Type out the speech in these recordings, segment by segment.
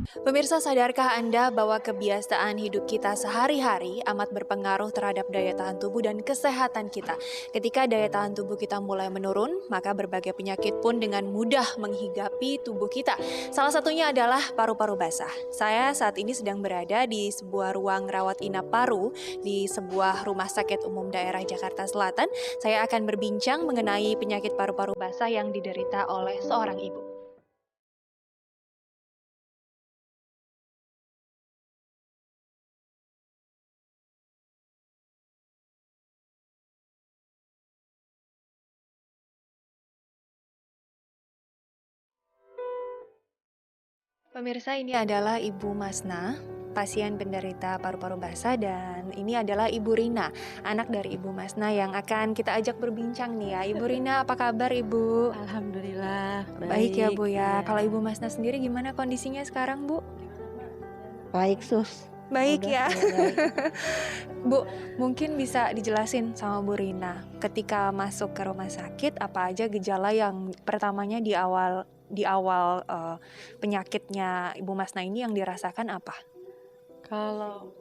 Pemirsa, sadarkah Anda bahwa kebiasaan hidup kita sehari-hari amat berpengaruh terhadap daya tahan tubuh dan kesehatan kita? Ketika daya tahan tubuh kita mulai menurun, maka berbagai penyakit pun dengan mudah menghigapi tubuh kita. Salah satunya adalah paru-paru basah. Saya saat ini sedang berada di sebuah ruang rawat inap paru di sebuah rumah sakit umum daerah Jakarta Selatan. Saya akan berbincang mengenai penyakit paru-paru basah yang diderita oleh seorang ibu. Pemirsa, ini adalah Ibu Masna, pasien penderita paru-paru basah, dan ini adalah Ibu Rina, anak dari Ibu Masna yang akan kita ajak berbincang nih ya. Ibu Rina, apa kabar Ibu? Alhamdulillah, Baik ya Bu ya. iya. Kalau Ibu Masna sendiri gimana kondisinya sekarang Bu? Baik, Sus. Baik Udah, ya. baik. Bu, mungkin bisa dijelasin sama Bu Rina, ketika masuk ke rumah sakit apa aja gejala yang pertamanya di awal penyakitnya Ibu Masna ini yang dirasakan apa? Kalau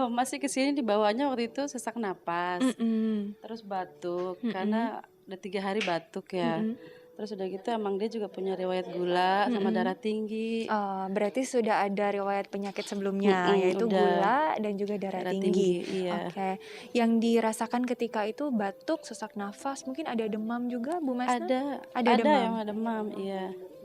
masih ke sini dibawanya waktu itu sesak napas, Mm-mm. terus batuk, Mm-mm. karena udah 3 hari batuk ya. Mm-mm. Terus udah gitu emang dia juga punya riwayat gula sama Mm-mm. darah tinggi. Berarti sudah ada riwayat penyakit sebelumnya, yaitu Udah gula dan juga darah darah tinggi. tinggi, iya. Oke, yang dirasakan ketika itu batuk, sesak nafas, mungkin ada demam juga, Bu Masna? Ada Ada demam, yang ada demam, iya.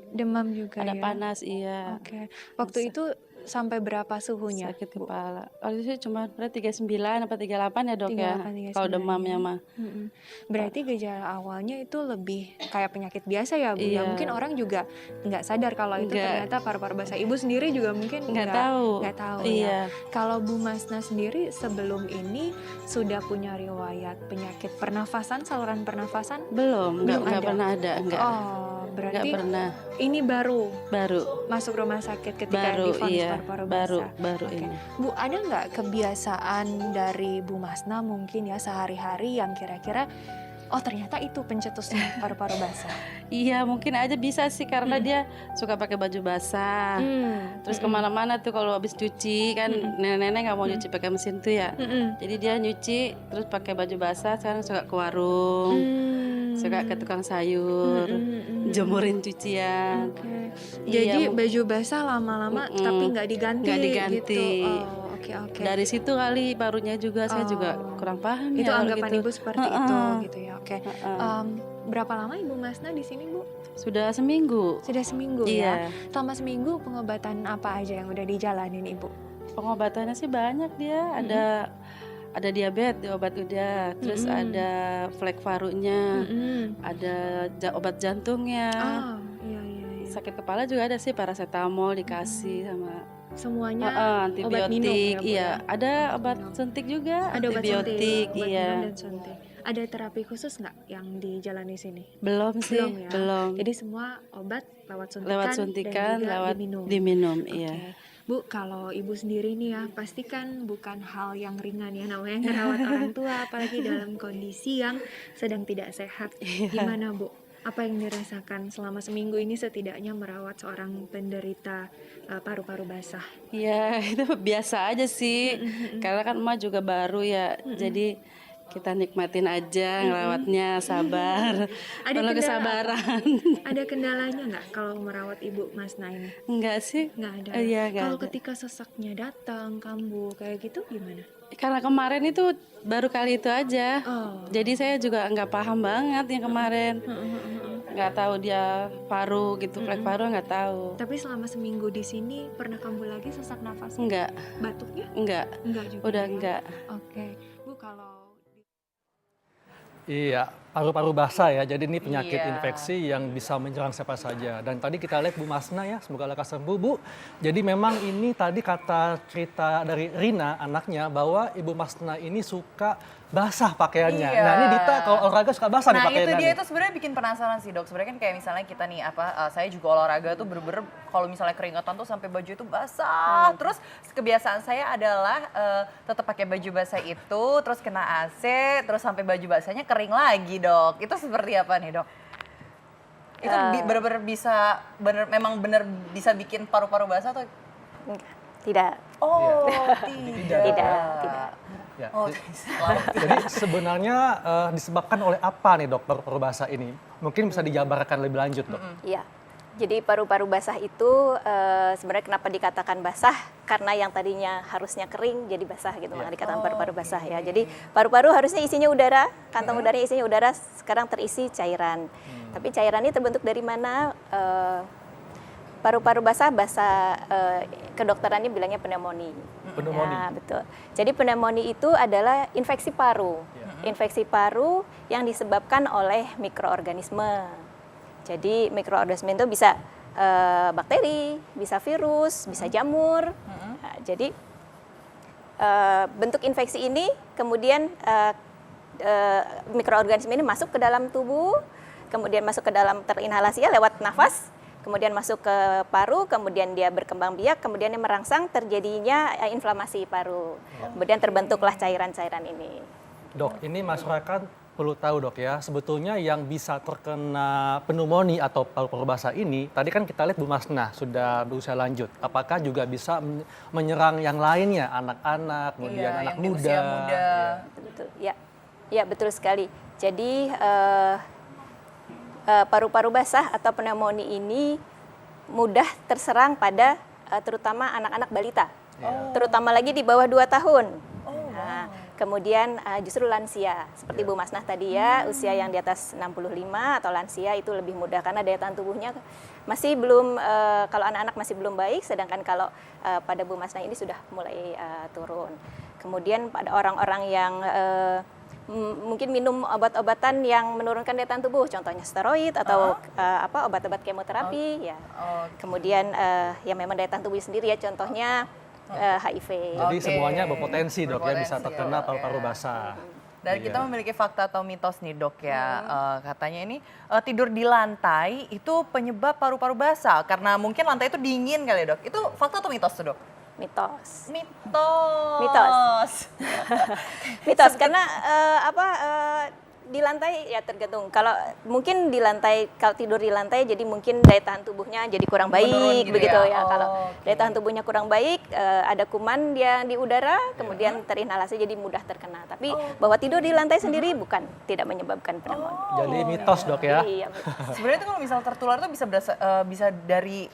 demam juga Ada ya. panas, iya. Oke, waktu itu sampai berapa suhunya, Sakit Bu? kepala. Waktu itu cuma 39 apa 38 ya dok ya, 38, kalau 39 demamnya ya. mah. Mm-mm. Berarti gejala awalnya itu lebih kayak penyakit biasa ya Bu ya. Mungkin Iya, orang juga nggak sadar kalau itu enggak ternyata paru-paru basah. Ibu sendiri juga mungkin nggak nggak tahu. nggak tahu ya. Iya, Kalau Bu Masna sendiri sebelum ini sudah punya riwayat penyakit pernafasan, saluran pernafasan? belum, Belum nggak ada. pernah ada, Oh, nggak berarti pernah. ini baru Baru, masuk rumah sakit ketika baru, divonis iya, paru-paru baru, basah. baru Oke, ini. Bu, ada nggak kebiasaan dari Bu Masna mungkin ya sehari-hari yang kira-kira, oh ternyata itu pencetusnya paru-paru basah? Iya, mungkin aja bisa sih karena Mm-mm. dia suka pakai baju basah. Terus Mm-mm. kemana-mana tuh kalau habis cuci kan nenek-nenek nggak mau nyuci pakai mesin tuh ya. Mm-mm. Jadi dia nyuci terus pakai baju basah. Sekarang suka ke warung, suka ke tukang sayur, Mm-mm. jemurin cucian. Oke. Iya, Jadi baju basah lama-lama tapi nggak diganti, nggak gitu. diganti. Oh, oke. Dari situ kali parunya juga saya juga Oh, kurang paham itu ya kalau anggapan gitu. Ibu seperti itu gitu ya. Oke. Heeh. Berapa lama Ibu Masna di sini, Bu? Sudah seminggu. Sudah seminggu ya. Iya. Selama seminggu pengobatan apa aja yang udah dijalanin Ibu? Pengobatannya sih banyak dia. Ada diabetes, obat udah, terus ada flek parunya, ada obat jantungnya. Ah, iya. Sakit kepala juga ada sih, paracetamol dikasih sama Semuanya obat minum antibiotik. ya, Bu Iya, ya? ada obat Minum. suntik juga, Ada obat suntik, antibiotik, obat iya. minum dan suntik. Ada terapi khusus nggak yang dijalani sini? Belum sih, Belum ya. belum. Jadi semua obat lewat suntikan, Lewat dan suntikan, juga lewat diminum. diminum, Oke. iya. Bu, kalau Ibu sendiri nih ya, pastikan bukan hal yang ringan ya namanya ngerawat orang tua, apalagi dalam kondisi yang sedang tidak sehat. Iya. Gimana Bu? Apa yang dirasakan selama seminggu ini setidaknya merawat seorang penderita paru-paru basah? Iya, itu biasa aja sih. Karena kan emak juga baru ya. Jadi kita nikmatin aja ngerawatnya, sabar. Ada Perlu kendala apa? kesabaran. Ada kendalanya nggak kalau merawat Ibu Masna ini? Enggak sih. Nggak ada. Iya, nggak Kalau ada. ketika sesaknya datang, kambuh kayak gitu gimana? Karena kemarin itu baru kali itu aja. Oh. Jadi saya juga nggak paham banget yang kemarin. Nggak tahu dia paru gitu, flek paru nggak tahu. Tapi selama seminggu di sini pernah kambuh lagi sesak nafas? Enggak, Batuknya? enggak. Enggak juga. Udah ya? enggak. Oke. Bu, kalau Iya, paru-paru basah ya. Jadi ini penyakit Iya. infeksi yang bisa menyerang siapa saja. Dan tadi kita lihat Bu Masna ya, semoga lekas sembuh Bu. Jadi memang ini tadi kata cerita dari Rina, anaknya, bahwa Ibu Masna ini suka basah pakaiannya. Iya. Nah ini Dita kalau olahraga suka basah nih Nah itu pakaiannya. dia, nih. itu sebenarnya bikin penasaran sih dok. Sebenarnya kan kayak misalnya kita nih saya juga olahraga tuh bener-bener kalau misalnya keringetan tuh sampai baju itu basah. Terus kebiasaan saya adalah tetap pakai baju basah itu, terus kena AC, terus sampai baju basahnya kering lagi dok. Itu seperti apa nih dok? Itu bener-bener bisa, memang bener bisa bikin paru-paru basah atau Tidak. Oh, Tidak. Tidak. Ya. Oh, Jadi sebenarnya disebabkan oleh apa nih dok paru-paru basah ini? Mungkin bisa dijabarkan lebih lanjut dok. Iya. Jadi paru-paru basah itu sebenarnya kenapa dikatakan basah? Karena yang tadinya harusnya kering jadi basah gitu, maka dikatakan paru-paru basah ya. Jadi paru-paru harusnya isinya udara, kantong udaranya isinya udara, sekarang terisi cairan. Tapi cairan ini terbentuk dari mana? Paru-paru basah, kedokterannya bilangnya pneumonia. Pneumonia. Ya, betul. Jadi pneumonia itu adalah infeksi paru. Infeksi paru yang disebabkan oleh mikroorganisme. Jadi mikroorganisme itu bisa bakteri, bisa virus, bisa jamur. Nah, jadi bentuk infeksi ini kemudian mikroorganisme ini masuk ke dalam tubuh, kemudian masuk ke dalam terinhalasi lewat nafas, kemudian masuk ke paru, kemudian dia berkembang biak, kemudian dia merangsang terjadinya inflamasi paru. Kemudian terbentuklah cairan-cairan ini. Dok, ini masyarakat perlu tahu dok ya, sebetulnya yang bisa terkena pneumonia atau paru-paru basah ini, tadi kan kita lihat Bu Masnah sudah berusia lanjut. Apakah juga bisa menyerang yang lainnya, anak-anak, kemudian anak yang di muda? usia muda. Betul, ya betul sekali. Jadi paru-paru basah atau pneumonia ini mudah terserang pada terutama anak-anak balita, terutama lagi di bawah 2 tahun. Nah, kemudian justru lansia, seperti Bu Masnah tadi ya, usia yang di atas 65 atau lansia itu lebih mudah karena daya tahan tubuhnya masih belum, kalau anak-anak masih belum baik, sedangkan kalau pada Bu Masnah ini sudah mulai turun. Kemudian pada orang-orang yang mungkin minum obat-obatan yang menurunkan daya tahan tubuh, contohnya steroid atau obat-obat kemoterapi, ya. Kemudian ya memang daya tahan tubuh sendiri ya, contohnya HIV. Jadi semuanya berpotensi dok ya bisa Berpotensi, terkena paru-paru basah. Dan kita memiliki fakta atau mitos nih dok ya, katanya ini tidur di lantai itu penyebab paru-paru basah karena mungkin lantai itu dingin kali ya dok. Itu fakta atau mitos tuh dok? Mitos. Mitos. Mitos karena di lantai ya tergantung. Kalau mungkin di lantai, kalau tidur di lantai jadi mungkin daya tahan tubuhnya jadi kurang baik Menurun gitu begitu ya? ya. Kalau Oke. daya tahan tubuhnya kurang baik, ada kuman dia di udara, kemudian terinhalasi jadi mudah terkena. Tapi bahwa tidur di lantai sendiri bukan, tidak menyebabkan pneumonia. Jadi mitos dok ya. Iya, betul. Sebenarnya tuh kalau misal tertular tuh bisa dari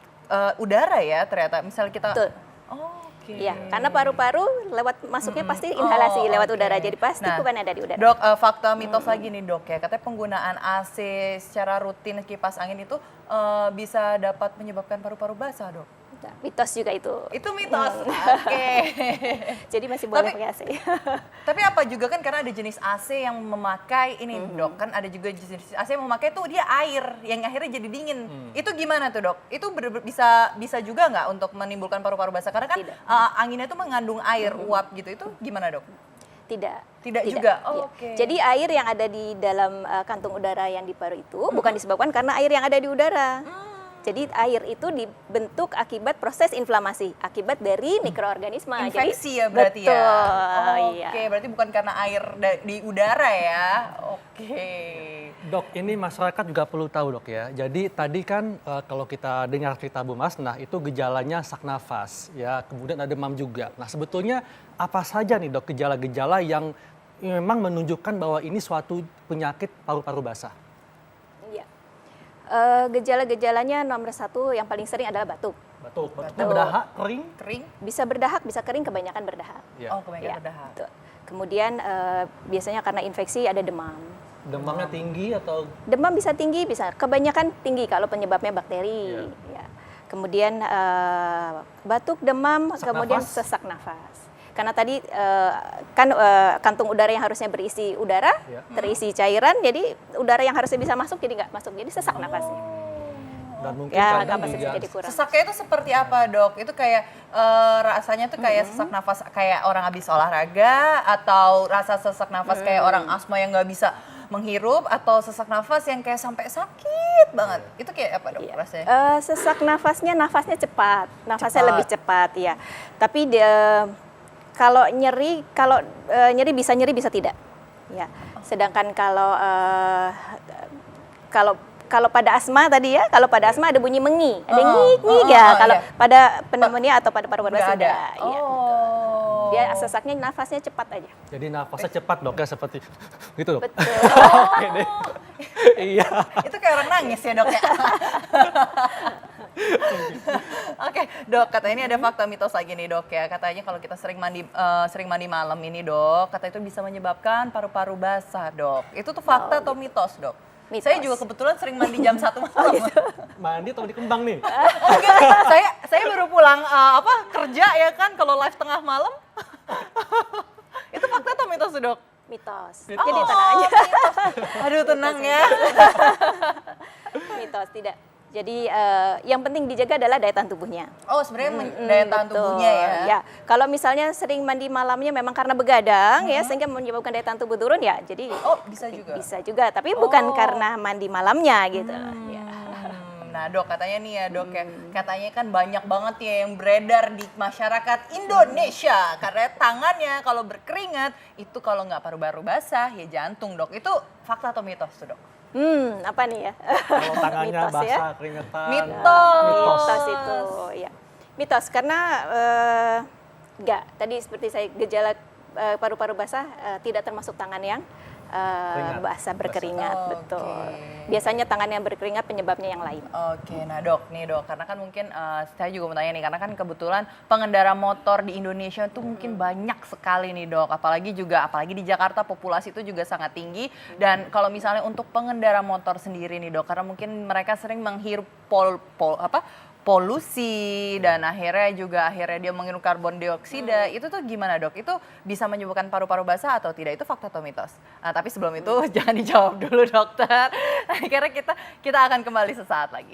udara ya ternyata. Misal kita. Betul. Oke. Iya, karena paru-paru masuknya pasti inhalasi lewat oke. udara, jadi pasti Nah, kuman ada di udara. Dok, fakta mitos lagi nih dok ya, katanya penggunaan AC secara rutin kipas angin itu bisa dapat menyebabkan paru-paru basah dok. Mitos juga itu. Itu mitos. Oke. Jadi masih boleh Tapi- pakai AC. Tapi apa juga kan karena ada jenis AC yang memakai ini dok, kan ada juga jenis AC yang memakai tuh dia air yang akhirnya jadi dingin. Itu gimana tuh dok? Itu bisa juga nggak untuk menimbulkan paru-paru basah? Karena kan Tidak. anginnya tuh mengandung air uap gitu. Itu gimana dok? Tidak juga? Oh, Iya. oke. Jadi air yang ada di dalam kantung udara yang di paru itu bukan disebabkan karena air yang ada di udara. Jadi air itu dibentuk akibat proses inflamasi, akibat dari mikroorganisme. Infeksi Jadi, ya berarti betul, ya? iya. Oke, berarti bukan karena air di udara ya? Oke. Dok, ini masyarakat juga perlu tahu dok ya. Jadi tadi kan kalau kita dengar cerita Bu Masnah itu gejalanya sak nafas ya, kemudian ada demam juga. Nah sebetulnya apa saja nih dok gejala-gejala yang memang menunjukkan bahwa ini suatu penyakit paru-paru basah? Iya. Gejala-gejalanya nomor 1 yang paling sering adalah batuk. Batuknya berdahak, kering? Kering? Bisa berdahak, bisa kering, kebanyakan berdahak. Ya. Oh, kebanyakan Ya, berdahak. betul. Kemudian biasanya karena infeksi ada demam. Demamnya tinggi atau Demam bisa tinggi, bisa kebanyakan tinggi kalau penyebabnya bakteri. Ya. Kemudian batuk, demam, Sesak kemudian nafas? sesak nafas. Karena tadi kantung udara yang harusnya berisi udara, Ya. terisi cairan, jadi udara yang harusnya bisa masuk jadi nggak masuk, jadi sesak nafasnya. dan mungkin Ya, kadang kapasitas juga jadi kurang. Sesaknya itu seperti apa dok? Itu kayak rasanya tuh kayak sesak nafas kayak orang habis olahraga atau rasa sesak nafas kayak orang asma yang nggak bisa menghirup atau sesak nafas yang kayak sampai sakit banget? Itu kayak apa dok Iya. rasanya? Sesak nafasnya cepat, nafasnya Cepat. lebih cepat, ya. Tapi kalau nyeri bisa nyeri bisa tidak, ya. Sedangkan kalau kalau pada asma tadi ya, kalau pada asma ada bunyi mengi, ada ngik-ngik oh, ya. Kalau iya. pada pneumonia atau pada paru-paru Nggak basa ada. tidak. Iya. Dia sesaknya nafasnya cepat aja. Jadi nafasnya cepat dok ya seperti gitu dok. Betul. Oke deh. Iya. Itu kayak orang nangis ya dok ya. Oke dok, katanya ini ada fakta mitos lagi nih dok ya. Katanya kalau kita sering mandi malam ini dok, kata itu bisa menyebabkan paru-paru basah dok. Itu tuh fakta atau mitos dok? Mitos. Saya juga kebetulan sering mandi jam 1 malam. Mandi atau di kembang nih? Enggak, saya baru pulang kerja ya kan, kalau live tengah malam. Itu fakta atau mitos tuh dok? Mitos. Jadi tenang aja. Aduh tenang ya. Mitos tidak. Jadi yang penting dijaga adalah daya tahan tubuhnya. Oh sebenarnya daya tahan Betul. tubuhnya ya. Ya, kalau misalnya sering mandi malamnya memang karena begadang ya sehingga menyebabkan daya tahan tubuh turun ya. Jadi Oh bisa juga. bisa juga, tapi bukan karena mandi malamnya gitu. Ya. Nah dok katanya nih ya dok ya, katanya kan banyak banget ya yang beredar di masyarakat Indonesia karena tangannya kalau berkeringat itu kalau nggak paru-paru basah ya jantung dok. Itu fakta atau mitos tuh dok? Apa nih ya? Kalau tangannya Mitos ya? basah, keringetan. Mitos itu, ya. Mitos karena enggak. Tadi seperti saya gejala paru-paru basah tidak termasuk tangan yang basah berkeringat, Basah. betul. Oke. Biasanya tangan yang berkeringat penyebabnya yang lain. Oke, nah dok, nih dok, karena kan mungkin saya juga mau tanya nih, karena kan kebetulan pengendara motor di Indonesia tuh mungkin banyak sekali nih dok, apalagi di Jakarta populasi itu juga sangat tinggi, dan kalau misalnya untuk pengendara motor sendiri nih dok, karena mungkin mereka sering menghirup polusi dan akhirnya dia menghirup karbon dioksida, itu tuh gimana dok? Itu bisa menyebabkan paru-paru basah atau tidak? Itu fakta atau mitos? Nah, tapi sebelum itu jangan dijawab dulu dokter. Akhirnya kita akan kembali sesaat lagi.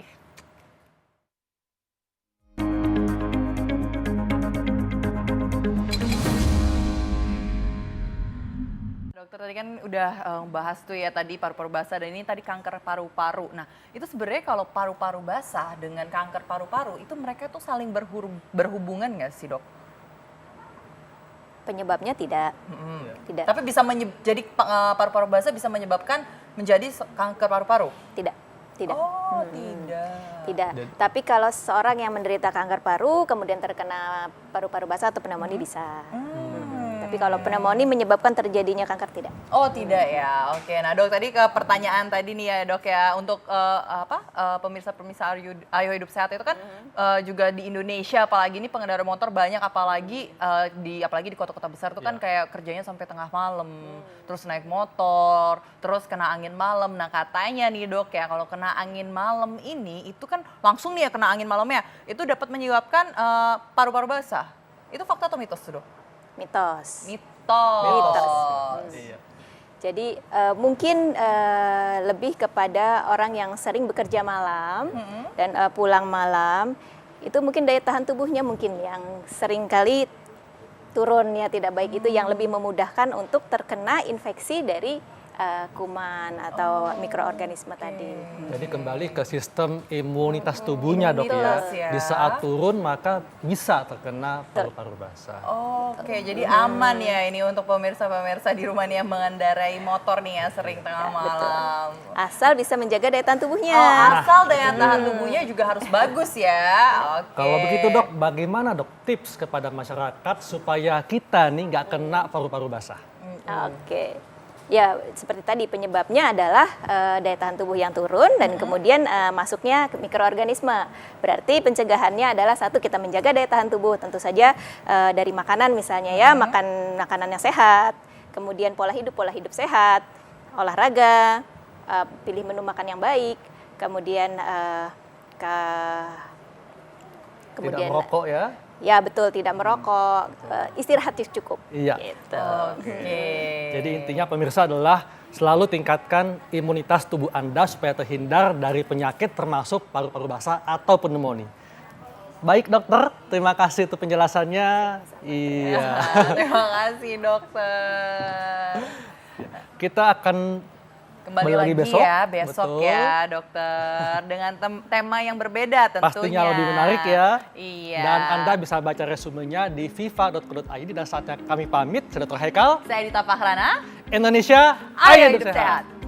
Dokter tadi kan udah bahas tuh ya tadi paru-paru basah dan ini tadi kanker paru-paru. Nah itu sebenarnya kalau paru-paru basah dengan kanker paru-paru itu mereka tuh saling berhubungan nggak sih dok? Penyebabnya tidak. Tidak. Tapi bisa jadi paru-paru basah bisa menyebabkan menjadi kanker paru-paru? Tidak. Tidak. Oh tidak. Tidak. Tapi kalau seorang yang menderita kanker paru kemudian terkena paru-paru basah atau pneumonia bisa. Tapi kalau pneumonia menyebabkan terjadinya kanker tidak. Oh tidak ya, oke. Nah dok tadi ke pertanyaan tadi nih ya dok ya untuk pemirsa-pemirsa Ayo Hidup Sehat itu kan juga di Indonesia apalagi ini pengendara motor banyak apalagi di kota-kota besar itu kan kayak kerjanya sampai tengah malam, terus naik motor, terus kena angin malam. Nah katanya nih dok ya kalau kena angin malam ini itu kan langsung nih ya kena angin malamnya itu dapat menyebabkan paru-paru basah. Itu fakta atau mitos tuh dok? Mitos. Mitos. Iya. Jadi mungkin lebih kepada orang yang sering bekerja malam dan pulang malam, itu mungkin daya tahan tubuhnya mungkin yang sering kali turun ya tidak baik itu yang lebih memudahkan untuk terkena infeksi dari kuman atau mikroorganisme tadi. Jadi kembali ke sistem imunitas tubuhnya dok Imunitas ya. ya. Di saat turun maka bisa terkena paru-paru basah. Oke, jadi aman ya ini untuk pemirsa-pemirsa di rumah nih yang mengendarai motor nih ya sering tengah malam. Asal bisa menjaga daya tahan tubuhnya. Oh, asal daya tahan tubuhnya juga harus bagus ya. Oke. Kalau begitu dok, bagaimana dok tips kepada masyarakat supaya kita nih nggak kena paru-paru basah? Oke. Ya, seperti tadi penyebabnya adalah daya tahan tubuh yang turun dan kemudian masuknya ke mikroorganisme. Berarti pencegahannya adalah satu kita menjaga daya tahan tubuh, tentu saja dari makanan misalnya ya, makan makanan yang sehat, kemudian pola hidup sehat, olahraga, pilih menu makan yang baik, kemudian Tidak merokok ya? Ya betul, tidak merokok, istirahat cukup. Iya. Gitu. Oke. Jadi intinya pemirsa adalah selalu tingkatkan imunitas tubuh Anda supaya terhindar dari penyakit termasuk paru-paru basah atau pneumonia. Baik dokter, terima kasih untuk penjelasannya. Iya. Terima kasih dokter. Kita akan Kembali lagi besok Betul. ya dokter dengan tema yang berbeda tentunya. Pastinya lebih menarik ya. Iya. Dan Anda bisa baca resumenya di viva.co.id dan saatnya kami pamit. Saya Dr. Haikal. Saya Dita Fahrana. Indonesia, Ayo ayo hidup hidup sehat. sehat.